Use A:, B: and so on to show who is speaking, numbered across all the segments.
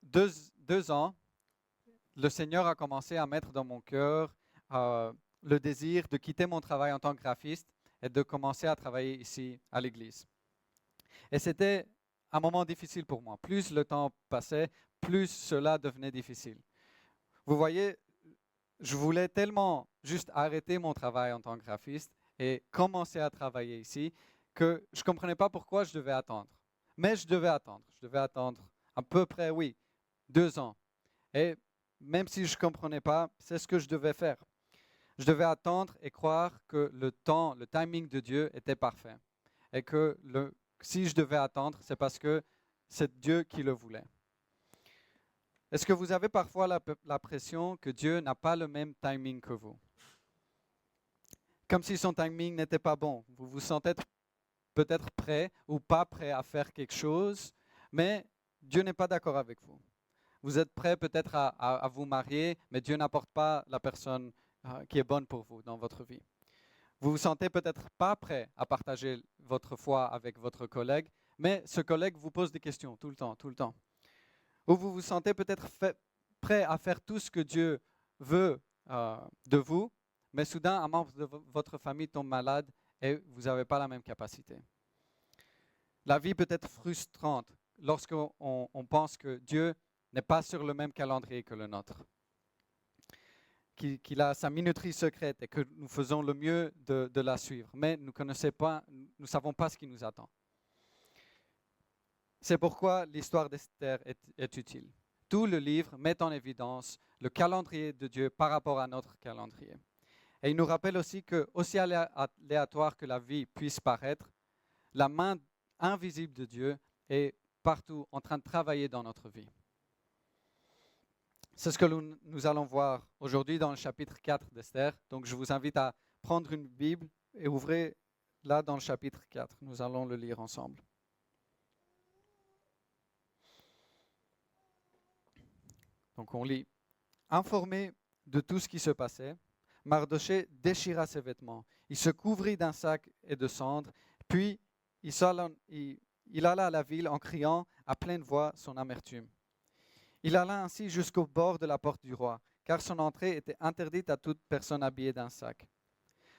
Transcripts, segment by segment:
A: deux, 2 ans, le Seigneur a commencé à mettre dans mon cœur le désir de quitter mon travail en tant que graphiste et de commencer à travailler ici à l'église. Et c'était un moment difficile pour moi. Plus le temps passait, plus cela devenait difficile. Vous voyez, je voulais tellement juste arrêter mon travail en tant que graphiste et commencer à travailler ici que je ne comprenais pas pourquoi je devais attendre. Mais je devais attendre. Je devais attendre à peu près, oui, 2 ans. Et même si je ne comprenais pas, c'est ce que je devais faire. Je devais attendre et croire que le temps, le timing de Dieu était parfait. Et que si je devais attendre, c'est parce que c'est Dieu qui le voulait. Est-ce que vous avez parfois l'impression que Dieu n'a pas le même timing que vous? Comme si son timing n'était pas bon. Vous vous sentez peut-être prêt ou pas prêt à faire quelque chose, mais Dieu n'est pas d'accord avec vous. Vous êtes prêt peut-être à vous marier, mais Dieu n'apporte pas la personne qui est bonne pour vous dans votre vie. Vous vous sentez peut-être pas prêt à partager votre foi avec votre collègue, mais ce collègue vous pose des questions tout le temps, tout le temps. Ou vous vous sentez peut-être prêt à faire tout ce que Dieu veut de vous, mais soudain, un membre de votre famille tombe malade et vous n'avez pas la même capacité. La vie peut être frustrante lorsqu'on pense que Dieu n'est pas sur le même calendrier que le nôtre, qu'il a sa minuterie secrète et que nous faisons le mieux de la suivre, mais nous ne savons pas ce qui nous attend. C'est pourquoi l'histoire d'Esther est utile. Tout le livre met en évidence le calendrier de Dieu par rapport à notre calendrier. Et il nous rappelle aussi que, aussi aléatoire que la vie puisse paraître, la main invisible de Dieu est partout en train de travailler dans notre vie. C'est ce que nous allons voir aujourd'hui dans le chapitre 4 d'Esther. Donc je vous invite à prendre une Bible et ouvrez là dans le chapitre 4. Nous allons le lire ensemble. Donc on lit. Informé de tout ce qui se passait, Mardochée déchira ses vêtements. Il se couvrit d'un sac et de cendres, puis il alla à la ville en criant à pleine voix son amertume. Il alla ainsi jusqu'au bord de la porte du roi, car son entrée était interdite à toute personne habillée d'un sac.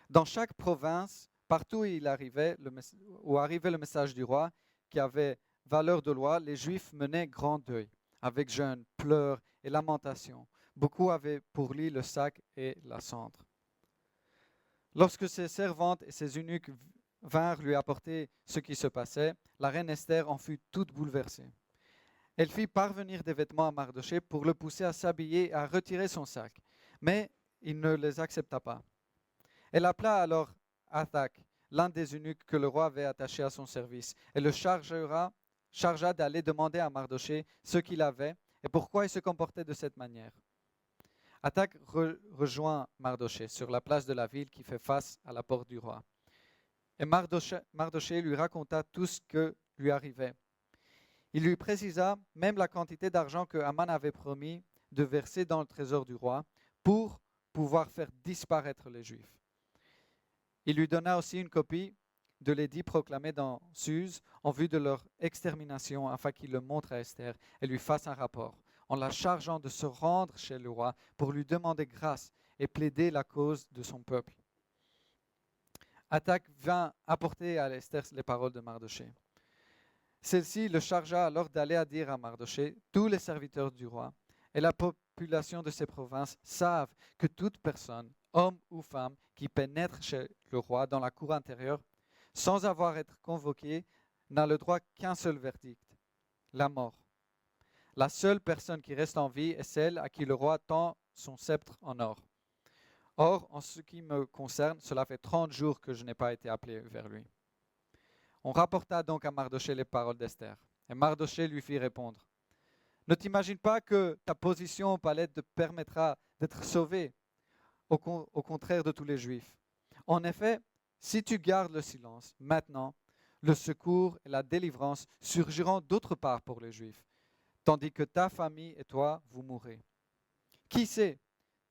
A: Dans chaque province, partout où arrivait le message du roi, qui avait valeur de loi, les Juifs menaient grand deuil, avec jeûne, pleurs et lamentations. Beaucoup avaient pour lui le sac et la cendre. Lorsque ses servantes et ses eunuques vinrent lui apporter ce qui se passait, la reine Esther en fut toute bouleversée. Elle fit parvenir des vêtements à Mardochée pour le pousser à s'habiller et à retirer son sac, mais il ne les accepta pas. Elle appela alors Hathach, l'un des eunuques que le roi avait attaché à son service, et le chargea d'aller demander à Mardochée ce qu'il avait et pourquoi il se comportait de cette manière. Hathach rejoint Mardochée sur la place de la ville qui fait face à la porte du roi. Et Mardochée lui raconta tout ce que lui arrivait. Il lui précisa même la quantité d'argent que Haman avait promis de verser dans le trésor du roi pour pouvoir faire disparaître les Juifs. Il lui donna aussi une copie de l'édit proclamé dans Suse en vue de leur extermination afin qu'il le montre à Esther et lui fasse un rapport, en la chargeant de se rendre chez le roi pour lui demander grâce et plaider la cause de son peuple. Hathach vint apporter à Esther les paroles de Mardochée. Celle-ci le chargea alors d'aller à dire à Mardochée, tous les serviteurs du roi et la population de ces provinces savent que toute personne, homme ou femme, qui pénètre chez le roi dans la cour intérieure, sans avoir été convoquée, n'a le droit qu'un seul verdict, la mort. La seule personne qui reste en vie est celle à qui le roi tend son sceptre en or. Or, en ce qui me concerne, cela fait 30 jours que je n'ai pas été appelé vers lui. On rapporta donc à Mardochée les paroles d'Esther. Et Mardochée lui fit répondre. Ne t'imagine pas que ta position au palais te permettra d'être sauvé, au contraire de tous les Juifs. En effet, si tu gardes le silence, maintenant, le secours et la délivrance surgiront d'autre part pour les Juifs, tandis que ta famille et toi, vous mourrez. Qui sait,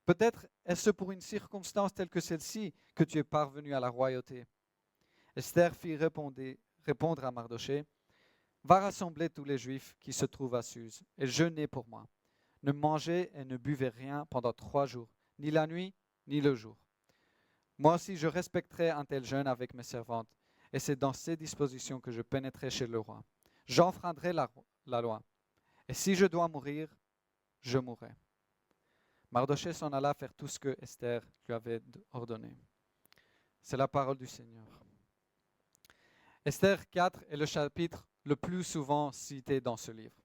A: peut-être est-ce pour une circonstance telle que celle-ci que tu es parvenu à la royauté. Esther fit répondre à Mardochée, Va rassembler tous les Juifs qui se trouvent à Suse et jeûnez pour moi. Ne mangez et ne buvez rien pendant 3 jours, ni la nuit, ni le jour. Moi aussi, je respecterai un tel jeûne avec mes servantes, et c'est dans ces dispositions que je pénétrerai chez le roi. J'enfreindrai la loi, et si je dois mourir, je mourrai. Mardochée s'en alla faire tout ce que Esther lui avait ordonné. C'est la parole du Seigneur. Esther 4 est le chapitre le plus souvent cité dans ce livre.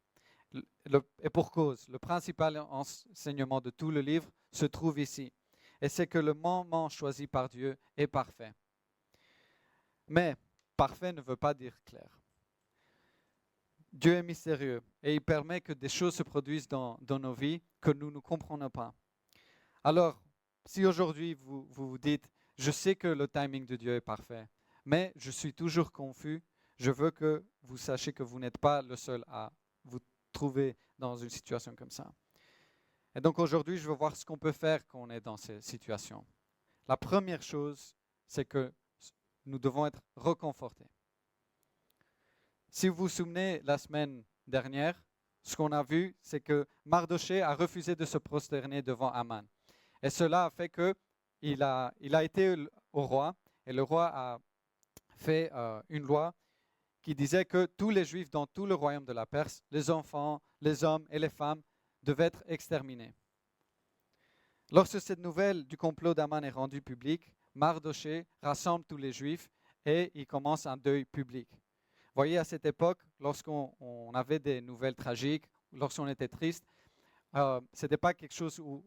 A: Et pour cause, le principal enseignement de tout le livre se trouve ici. Et c'est que le moment choisi par Dieu est parfait. Mais parfait ne veut pas dire clair. Dieu est mystérieux et il permet que des choses se produisent dans nos vies que nous ne comprenons pas. Alors, si aujourd'hui vous dites, je sais que le timing de Dieu est parfait, mais je suis toujours confus, je veux que vous sachiez que vous n'êtes pas le seul à vous trouver dans une situation comme ça. Et donc aujourd'hui, je veux voir ce qu'on peut faire quand on est dans ces situations. La première chose, c'est que nous devons être reconfortés. Si vous vous souvenez, la semaine dernière, ce qu'on a vu, c'est que Mardochée a refusé de se prosterner devant Aman. Et cela a fait qu'il a été au roi, et le roi a fait une loi qui disait que tous les Juifs dans tout le royaume de la Perse, les enfants, les hommes et les femmes, devaient être exterminés. Lorsque cette nouvelle du complot d'Aman est rendue publique, Mardochée rassemble tous les Juifs et il commence un deuil public. Vous voyez, à cette époque, lorsqu'on avait des nouvelles tragiques, lorsqu'on était triste, ce n'était pas quelque chose où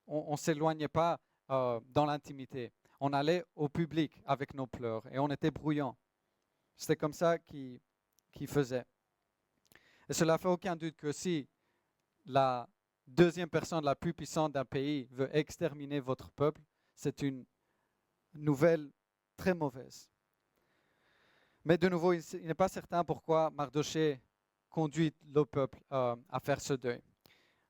A: on ne s'éloignait pas dans l'intimité. On allait au public avec nos pleurs et on était bruyants. C'était comme ça qu'ils faisaient. Et cela fait aucun doute que si la deuxième personne la plus puissante d'un pays veut exterminer votre peuple, c'est une nouvelle très mauvaise. Mais de nouveau, il n'est pas certain pourquoi Mardochée conduit le peuple à faire ce deuil.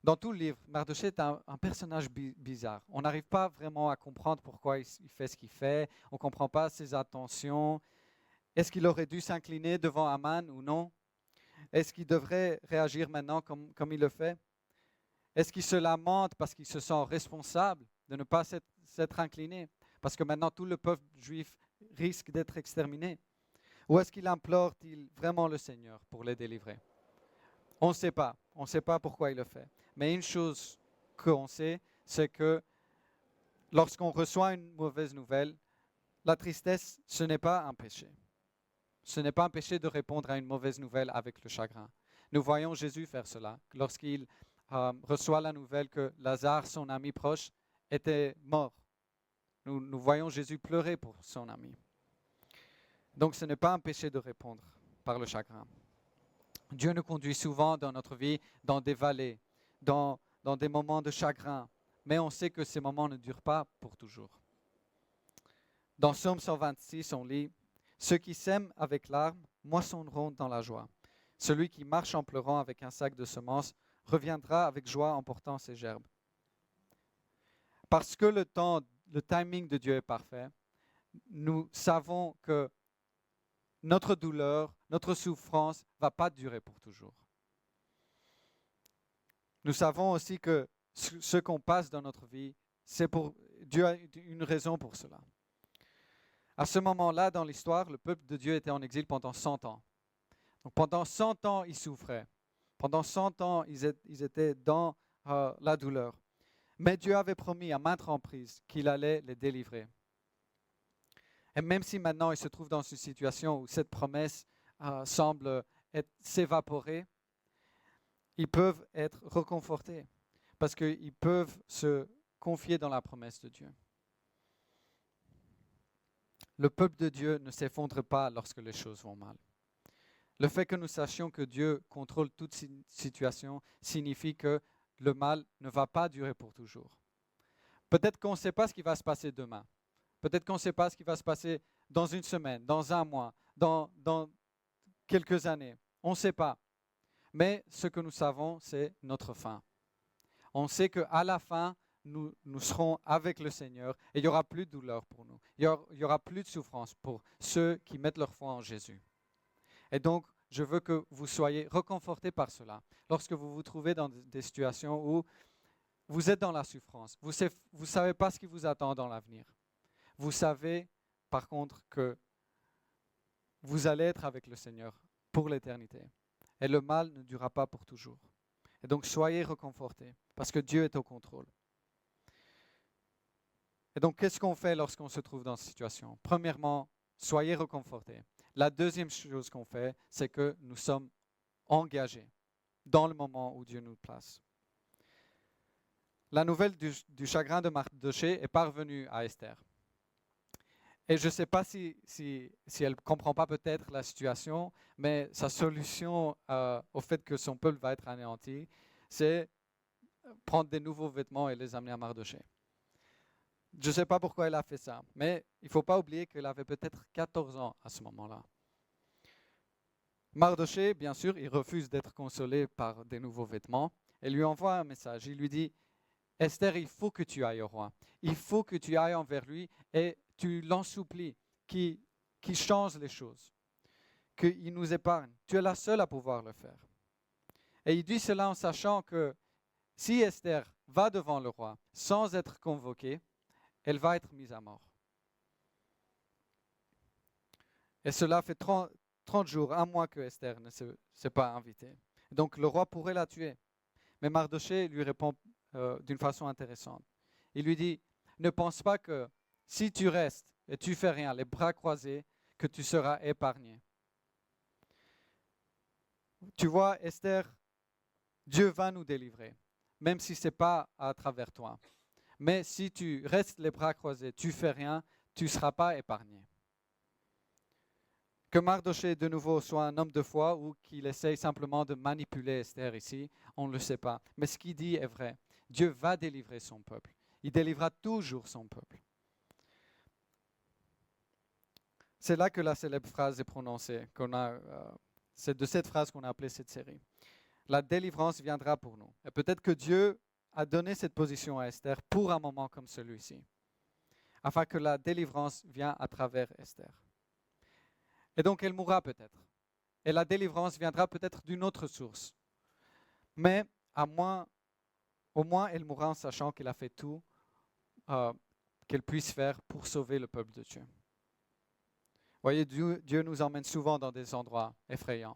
A: Dans tout le livre, Mardochée est un personnage bizarre. On n'arrive pas vraiment à comprendre pourquoi il fait ce qu'il fait. On ne comprend pas ses intentions. Est-ce qu'il aurait dû s'incliner devant Aman ou non? Est-ce qu'il devrait réagir maintenant comme il le fait? Est-ce qu'il se lamente parce qu'il se sent responsable de ne pas s'être incliné? Parce que maintenant tout le peuple juif risque d'être exterminé. Ou est-ce qu'il implore-t-il vraiment le Seigneur pour les délivrer? On ne sait pas. On ne sait pas pourquoi il le fait. Mais une chose qu'on sait, c'est que lorsqu'on reçoit une mauvaise nouvelle, la tristesse, ce n'est pas un péché. Ce n'est pas un péché de répondre à une mauvaise nouvelle avec le chagrin. Nous voyons Jésus faire cela. Lorsqu'il reçoit la nouvelle que Lazare, son ami proche, était mort. Nous voyons Jésus pleurer pour son ami. Donc ce n'est pas un péché de répondre par le chagrin. Dieu nous conduit souvent dans notre vie dans des vallées, dans des moments de chagrin, mais on sait que ces moments ne durent pas pour toujours. Dans Psaume 126, on lit « Ceux qui sèment avec larmes moissonneront dans la joie. Celui qui marche en pleurant avec un sac de semences reviendra avec joie en portant ses gerbes. » Parce que le timing de Dieu est parfait, nous savons que notre douleur, notre souffrance ne va pas durer pour toujours. Nous savons aussi que ce qu'on passe dans notre vie, Dieu a une raison pour cela. À ce moment-là, dans l'histoire, le peuple de Dieu était en exil pendant 100 ans. Donc pendant 100 ans, ils souffraient. Pendant 100 ans, ils étaient dans la douleur. Mais Dieu avait promis à maintes reprises qu'il allait les délivrer. Et même si maintenant ils se trouvent dans une situation où cette promesse semble s'évaporer, ils peuvent être reconfortés parce qu'ils peuvent se confier dans la promesse de Dieu. Le peuple de Dieu ne s'effondre pas lorsque les choses vont mal. Le fait que nous sachions que Dieu contrôle toute situation signifie que le mal ne va pas durer pour toujours. Peut-être qu'on ne sait pas ce qui va se passer demain. Peut-être qu'on ne sait pas ce qui va se passer dans une semaine, dans un mois, dans quelques années. On ne sait pas. Mais ce que nous savons, c'est notre fin. On sait qu'à la fin, nous serons avec le Seigneur et il n'y aura plus de douleur pour nous. Il n'y aura plus de souffrance pour ceux qui mettent leur foi en Jésus. Et donc, je veux que vous soyez réconfortés par cela. Lorsque vous vous trouvez dans des situations où vous êtes dans la souffrance, vous ne savez pas ce qui vous attend dans l'avenir. Vous savez, par contre, que vous allez être avec le Seigneur pour l'éternité. Et le mal ne durera pas pour toujours. Et donc, soyez réconfortés, parce que Dieu est au contrôle. Et donc, qu'est-ce qu'on fait lorsqu'on se trouve dans cette situation? Premièrement, soyez réconfortés. La deuxième chose qu'on fait, c'est que nous sommes engagés dans le moment où Dieu nous place. La nouvelle du chagrin de Mardochée est parvenue à Esther. Et je ne sais pas si elle ne comprend pas peut-être la situation, mais sa solution au fait que son peuple va être anéanti, c'est prendre des nouveaux vêtements et les amener à Mardochée. Je ne sais pas pourquoi elle a fait ça, mais il ne faut pas oublier qu'elle avait peut-être 14 ans à ce moment-là. Mardochée, bien sûr, il refuse d'être consolé par des nouveaux vêtements et lui envoie un message. Il lui dit, Esther, il faut que tu ailles au roi. Il faut que tu ailles envers lui et tu l'en supplies qu'il change les choses, qu'il nous épargne. Tu es la seule à pouvoir le faire. Et il dit cela en sachant que si Esther va devant le roi sans être convoquée, elle va être mise à mort. Et cela fait 30 jours, un mois que Esther ne s'est pas invitée. Donc le roi pourrait la tuer. Mais Mardochée lui répond d'une façon intéressante. Il lui dit, ne pense pas que si tu restes et tu fais rien, les bras croisés, que tu seras épargné. Tu vois, Esther, Dieu va nous délivrer, même si ce n'est pas à travers toi. Mais si tu restes les bras croisés, tu fais rien, tu ne seras pas épargné. Que Mardochée de nouveau soit un homme de foi ou qu'il essaye simplement de manipuler Esther ici, on ne le sait pas. Mais ce qu'il dit est vrai. Dieu va délivrer son peuple. Il délivrera toujours son peuple. C'est là que la célèbre phrase est prononcée. C'est de cette phrase qu'on a appelé cette série. La délivrance viendra pour nous. Et peut-être que Dieu a donné cette position à Esther pour un moment comme celui-ci, afin que la délivrance vienne à travers Esther. Et donc elle mourra peut-être. Et la délivrance viendra peut-être d'une autre source. Mais au moins elle mourra en sachant qu'elle a fait tout qu'elle puisse faire pour sauver le peuple de Dieu. Vous voyez, Dieu nous emmène souvent dans des endroits effrayants.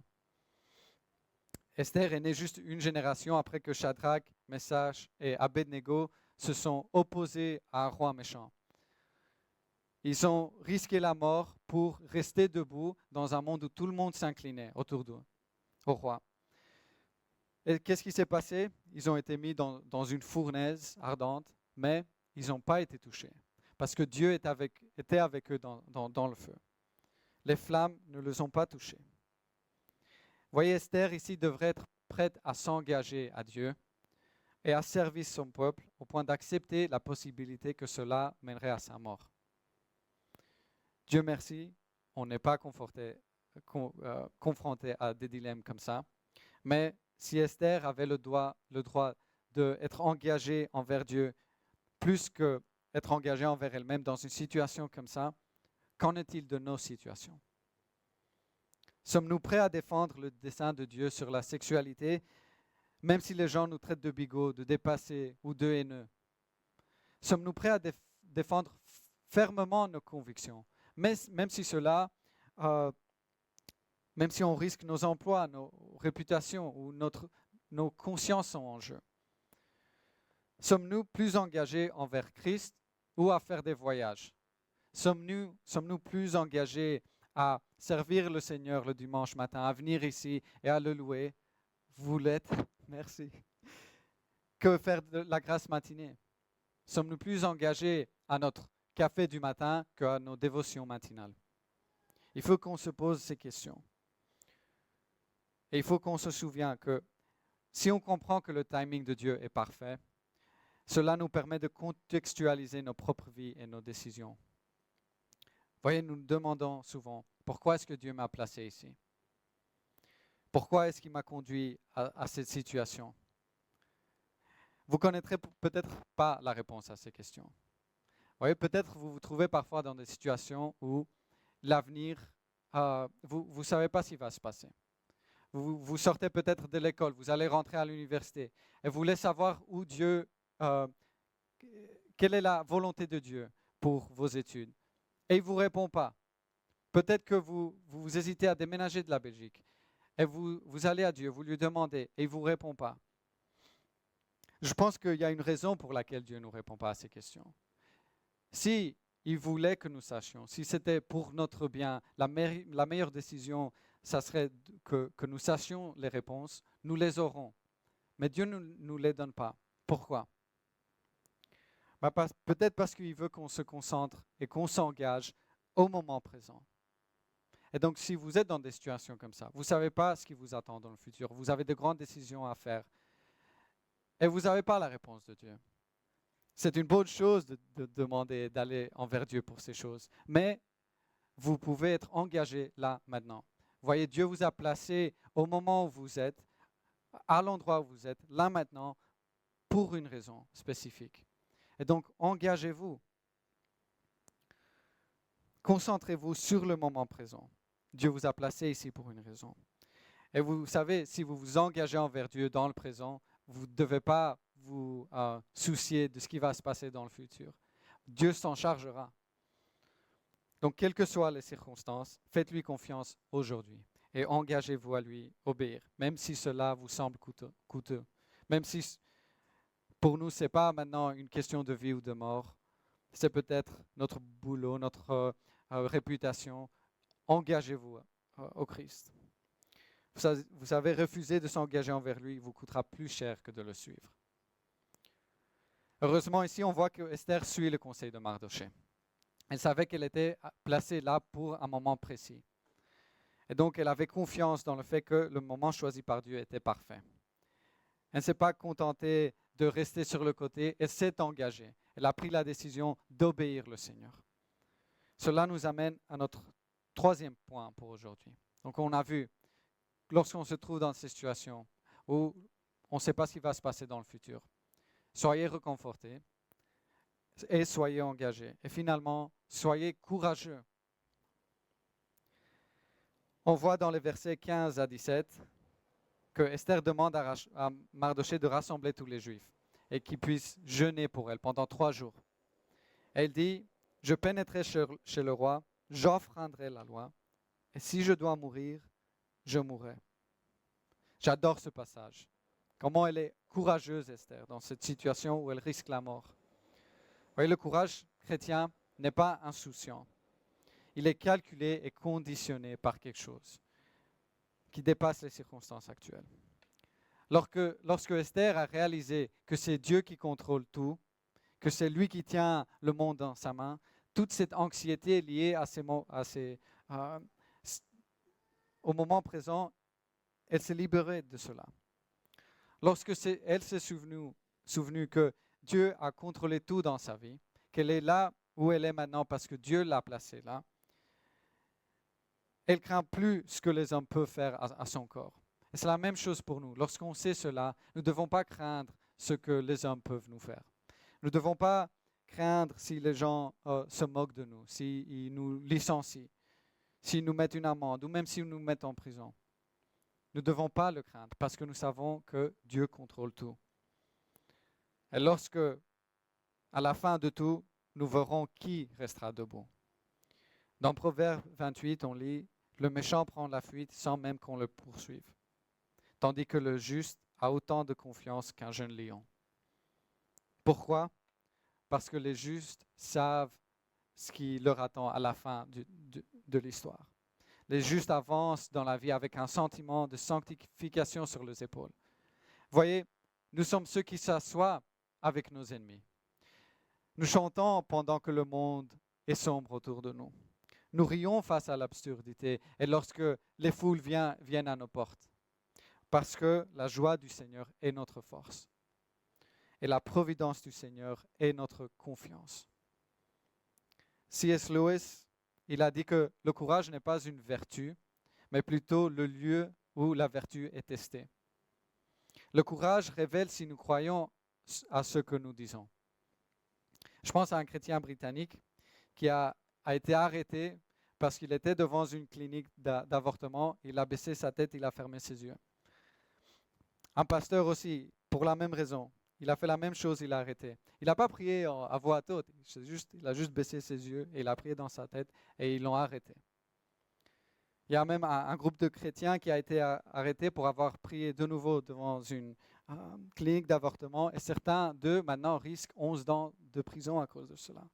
A: Esther est née juste une génération après que Shadrach, Meshach et Abednego se sont opposés à un roi méchant. Ils ont risqué la mort pour rester debout dans un monde où tout le monde s'inclinait autour d'eux, au roi. Et qu'est-ce qui s'est passé? Ils ont été mis dans une fournaise ardente, mais ils n'ont pas été touchés, parce que Dieu était avec eux dans le feu. Les flammes ne les ont pas touchés. Vous voyez, Esther ici devrait être prête à s'engager à Dieu et à servir son peuple au point d'accepter la possibilité que cela mènerait à sa mort. Dieu merci, on n'est pas confronté à des dilemmes comme ça. Mais si Esther avait le droit d'être engagée envers Dieu plus qu'être engagée envers elle-même dans une situation comme ça, qu'en est-il de nos situations? Sommes-nous prêts à défendre le dessein de Dieu sur la sexualité, même si les gens nous traitent de bigots, de dépassés ou de haineux? Sommes-nous prêts à défendre fermement nos convictions, même si même si on risque nos emplois, nos réputations ou nos consciences sont en jeu? Sommes-nous plus engagés envers Christ ou à faire des voyages? Sommes-nous plus engagés à servir le Seigneur le dimanche matin, à venir ici et à le louer? Vous l'êtes, merci. Que faire de la grâce matinée? Sommes-nous plus engagés à notre café du matin qu'à nos dévotions matinales? Il faut qu'on se pose ces questions. Et il faut qu'on se souvienne que si on comprend que le timing de Dieu est parfait, cela nous permet de contextualiser nos propres vies et nos décisions. Vous voyez, nous nous demandons souvent, pourquoi est-ce que Dieu m'a placé ici? Pourquoi est-ce qu'il m'a conduit à cette situation? Vous ne connaîtrez peut-être pas la réponse à ces questions. Vous voyez, peut-être vous vous trouvez parfois dans des situations où l'avenir, vous ne savez pas ce qui va se passer. Vous sortez peut-être de l'école, vous allez rentrer à l'université et vous voulez savoir où Dieu, quelle est la volonté de Dieu pour vos études. Et il ne vous répond pas. Peut-être que vous hésitez à déménager de la Belgique et vous allez à Dieu, vous lui demandez et il ne vous répond pas. Je pense qu'il y a une raison pour laquelle Dieu ne nous répond pas à ces questions. Si il voulait que nous sachions, si c'était pour notre bien, la meilleure décision, ça serait que nous sachions les réponses, nous les aurons. Mais Dieu ne nous les donne pas. Pourquoi? Peut-être parce qu'il veut qu'on se concentre et qu'on s'engage au moment présent. Et donc, si vous êtes dans des situations comme ça, vous ne savez pas ce qui vous attend dans le futur, vous avez de grandes décisions à faire et vous n'avez pas la réponse de Dieu. C'est une bonne chose de demander, d'aller envers Dieu pour ces choses, mais vous pouvez être engagé là, maintenant. Voyez, Dieu vous a placé au moment où vous êtes, à l'endroit où vous êtes, là maintenant, pour une raison spécifique. Et donc, engagez-vous. Concentrez-vous sur le moment présent. Dieu vous a placé ici pour une raison. Et vous savez, si vous vous engagez envers Dieu dans le présent, vous ne devez pas vous soucier de ce qui va se passer dans le futur. Dieu s'en chargera. Donc, quelles que soient les circonstances, faites-lui confiance aujourd'hui et engagez-vous à lui obéir, même si cela vous semble coûteux. Même si pour nous, ce n'est pas maintenant une question de vie ou de mort, c'est peut-être notre boulot, notre réputation. Engagez-vous au Christ. Vous savez, refuser de s'engager envers lui vous coûtera plus cher que de le suivre. Heureusement, ici, on voit que Esther suit le conseil de Mardochée. Elle savait qu'elle était placée là pour un moment précis. Et donc, elle avait confiance dans le fait que le moment choisi par Dieu était parfait. Elle ne s'est pas contentée de rester sur le côté, elle s'est engagée. Elle a pris la décision d'obéir le Seigneur. Cela nous amène à notre troisième point pour aujourd'hui. Donc, on a vu, lorsqu'on se trouve dans ces situations où on ne sait pas ce qui va se passer dans le futur, soyez réconfortés et soyez engagés. Et finalement, soyez courageux. On voit dans les versets 15 à 17 que Esther demande à Mardochée de rassembler tous les Juifs et qu'ils puissent jeûner pour elle pendant 3 jours. Elle dit, je pénétrerai chez le roi, j'enfreindrai la loi, et si je dois mourir, je mourrai. J'adore ce passage. Comment elle est courageuse, Esther, dans cette situation où elle risque la mort. Vous voyez, le courage chrétien n'est pas insouciant. Il est calculé et conditionné par quelque chose qui dépasse les circonstances actuelles. Lorsque Esther a réalisé que c'est Dieu qui contrôle tout, que c'est lui qui tient le monde dans sa main, toute cette anxiété liée au moment présent, elle s'est libérée de cela. Lorsque elle s'est souvenue que Dieu a contrôlé tout dans sa vie, qu'elle est là où elle est maintenant parce que Dieu l'a placée là, elle ne craint plus ce que les hommes peuvent faire à son corps. Et c'est la même chose pour nous. Lorsqu'on sait cela, nous ne devons pas craindre ce que les hommes peuvent nous faire. Nous ne devons pas craindre si les gens se moquent de nous, s'ils nous licencient, s'ils nous mettent une amende ou même s'ils nous mettent en prison. Nous ne devons pas le craindre parce que nous savons que Dieu contrôle tout. Et lorsque, à la fin de tout, nous verrons qui restera debout. Dans Proverbe 28, on lit « Le méchant prend la fuite sans même qu'on le poursuive, tandis que le juste a autant de confiance qu'un jeune lion. » Pourquoi? Parce que les justes savent ce qui leur attend à la fin de l'histoire. Les justes avancent dans la vie avec un sentiment de sanctification sur les épaules. Voyez, nous sommes ceux qui s'assoient avec nos ennemis. Nous chantons pendant que le monde est sombre autour de nous. Nous rions face à l'absurdité et lorsque les foules viennent à nos portes. Parce que la joie du Seigneur est notre force. Et la providence du Seigneur est notre confiance. C.S. Lewis, il a dit que le courage n'est pas une vertu, mais plutôt le lieu où la vertu est testée. Le courage révèle si nous croyons à ce que nous disons. Je pense à un chrétien britannique qui a été arrêté parce qu'il était devant une clinique d'avortement, il a baissé sa tête, il a fermé ses yeux. Un pasteur aussi, pour la même raison, il a fait la même chose, il a arrêté. Il n'a pas prié à voix haute, il a juste baissé ses yeux et il a prié dans sa tête et ils l'ont arrêté. Il y a même un groupe de chrétiens qui a été arrêté pour avoir prié de nouveau devant une clinique d'avortement et certains d'eux maintenant risquent 11 ans de prison à cause de cela.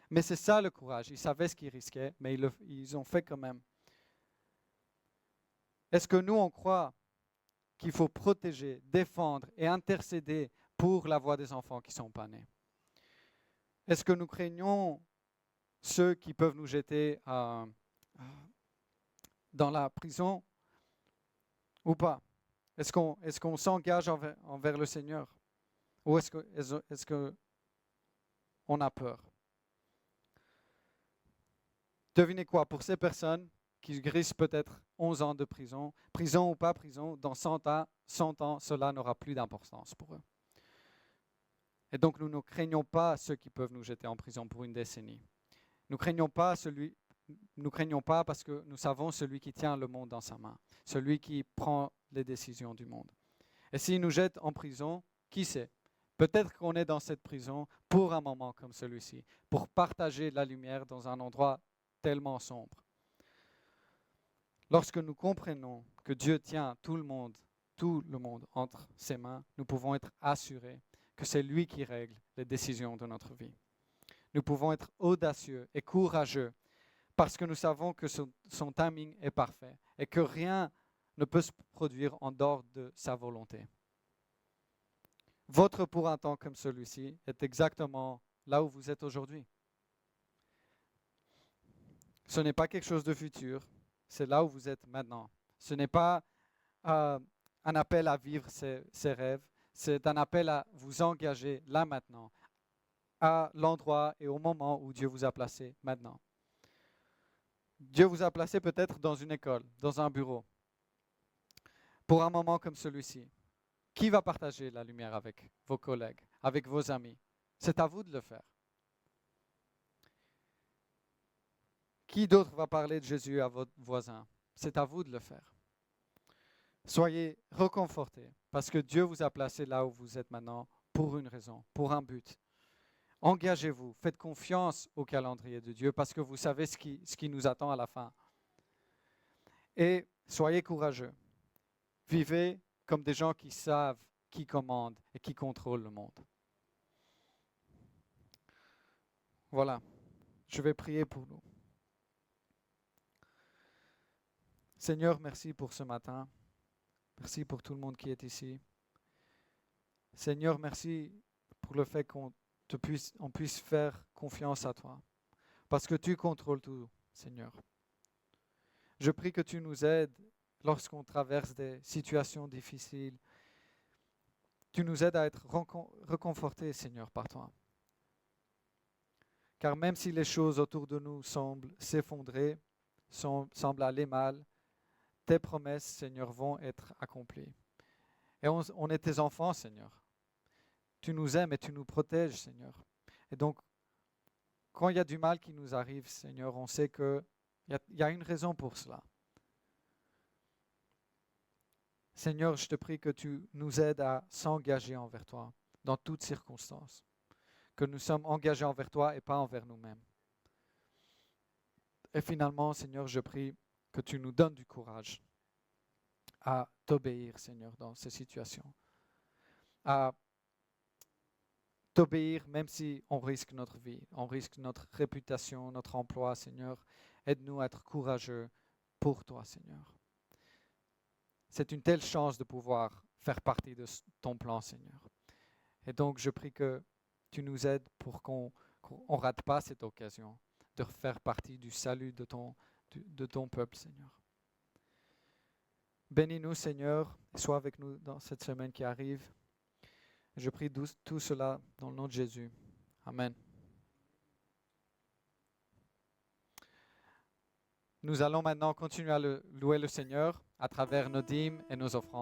A: Mais c'est ça le courage. Ils savaient ce qu'ils risquaient, mais ils ont fait quand même. Est-ce que nous, on croit qu'il faut protéger, défendre et intercéder pour la voix des enfants qui sont pas nés? Est-ce que nous craignons ceux qui peuvent nous jeter dans la prison ou pas? Est-ce qu'on s'engage envers le Seigneur? Ou est-ce qu'on a peur? Devinez quoi, pour ces personnes qui risquent peut-être 11 ans de prison, prison ou pas prison, dans 100 ans, cela n'aura plus d'importance pour eux. Et donc nous ne craignons pas ceux qui peuvent nous jeter en prison pour une décennie. Nous craignons pas parce que nous savons celui qui tient le monde dans sa main, celui qui prend les décisions du monde. Et s'il nous jette en prison, qui sait? Peut-être qu'on est dans cette prison pour un moment comme celui-ci, pour partager la lumière dans un endroit tellement sombre. Lorsque nous comprenons que Dieu tient tout le monde entre ses mains, nous pouvons être assurés que c'est lui qui règle les décisions de notre vie. Nous pouvons être audacieux et courageux parce que nous savons que son timing est parfait et que rien ne peut se produire en dehors de sa volonté. Votre pour un temps comme celui-ci est exactement là où vous êtes aujourd'hui. Ce n'est pas quelque chose de futur, c'est là où vous êtes maintenant. Ce n'est pas un appel à vivre ses rêves, c'est un appel à vous engager là maintenant, à l'endroit et au moment où Dieu vous a placé maintenant. Dieu vous a placé peut-être dans une école, dans un bureau, pour un moment comme celui-ci. Qui va partager la lumière avec vos collègues, avec vos amis? C'est à vous de le faire. Qui d'autre va parler de Jésus à votre voisin? C'est à vous de le faire. Soyez reconfortés parce que Dieu vous a placé là où vous êtes maintenant pour une raison, pour un but. Engagez-vous, faites confiance au calendrier de Dieu parce que vous savez ce qui nous attend à la fin. Et soyez courageux. Vivez comme des gens qui savent qui commande et qui contrôle le monde. Voilà, je vais prier pour nous. Seigneur, merci pour ce matin. Merci pour tout le monde qui est ici. Seigneur, merci pour le fait qu'on puisse faire confiance à toi. Parce que tu contrôles tout, Seigneur. Je prie que tu nous aides lorsqu'on traverse des situations difficiles. Tu nous aides à être reconfortés, Seigneur, par toi. Car même si les choses autour de nous semblent s'effondrer, semblent aller mal, tes promesses, Seigneur, vont être accomplies. Et on est tes enfants, Seigneur. Tu nous aimes et tu nous protèges, Seigneur. Et donc, quand il y a du mal qui nous arrive, Seigneur, on sait qu'il y a une raison pour cela. Seigneur, je te prie que tu nous aides à s'engager envers toi dans toutes circonstances. Que nous sommes engagés envers toi et pas envers nous-mêmes. Et finalement, Seigneur, je prie que tu nous donnes du courage à t'obéir, Seigneur, dans ces situations. À t'obéir même si on risque notre vie, on risque notre réputation, notre emploi, Seigneur. Aide-nous à être courageux pour toi, Seigneur. C'est une telle chance de pouvoir faire partie de ton plan, Seigneur. Et donc, je prie que tu nous aides pour qu'on ne rate pas cette occasion de faire partie du salut de ton peuple, Seigneur. Bénis-nous, Seigneur, et sois avec nous dans cette semaine qui arrive. Je prie tout cela dans le nom de Jésus. Amen. Nous allons maintenant continuer à louer le Seigneur à travers nos dîmes et nos offrandes.